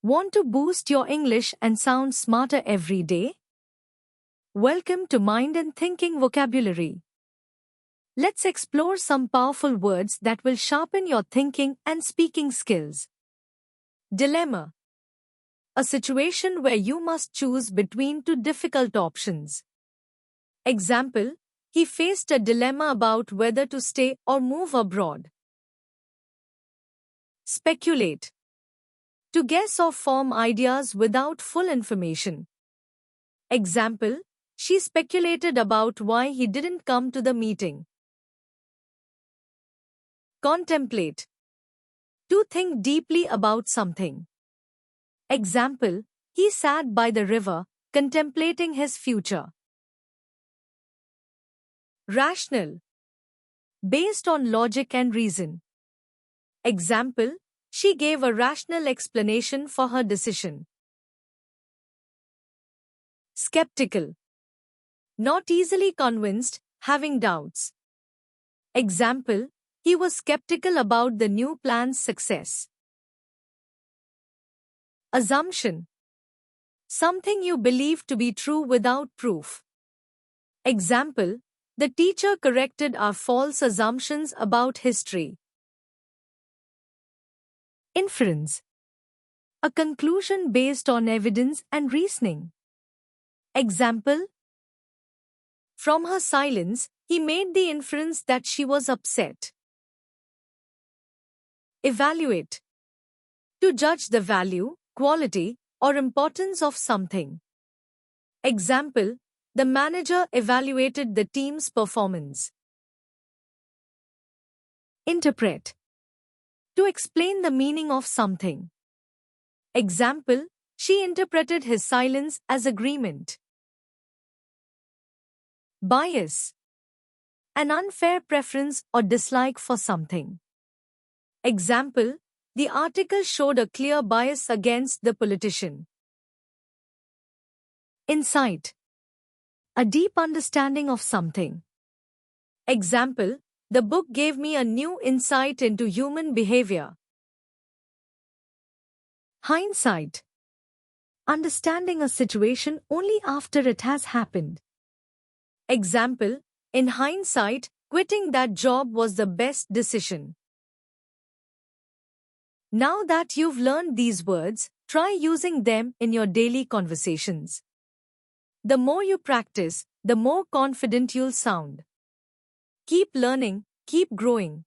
Want to boost your English and sound smarter every day? Welcome to Mind and Thinking Vocabulary. Let's explore some powerful words that will sharpen your thinking and speaking skills. Dilemma. A situation where you must choose between two difficult options. Example, he faced a dilemma about whether to stay or move abroad. Speculate. To guess or form ideas without full information. Example, she speculated about why he didn't come to the meeting. Contemplate. To think deeply about something. Example, he sat by the river, contemplating his future. Rational. Based on logic and reason. Example, she gave a rational explanation for her decision. Skeptical. Not easily convinced, having doubts. Example, he was skeptical about the new plan's success. Assumption. Something you believe to be true without proof. Example, the teacher corrected our false assumptions about history. Inference. A conclusion based on evidence and reasoning. Example, from her silence, he made the inference that she was upset. Evaluate. To judge the value, quality, or importance of something. Example, the manager evaluated the team's performance. Interpret. To explain the meaning of something. Example, she interpreted his silence as agreement. Bias. An unfair preference or dislike for something. Example, the article showed a clear bias against the politician. Insight. A deep understanding of something. Example, the book gave me a new insight into human behavior. Hindsight. Understanding a situation only after it has happened. Example, in hindsight, quitting that job was the best decision. Now that you've learned these words, try using them in your daily conversations. The more you practice, the more confident you'll sound. Keep learning, keep growing.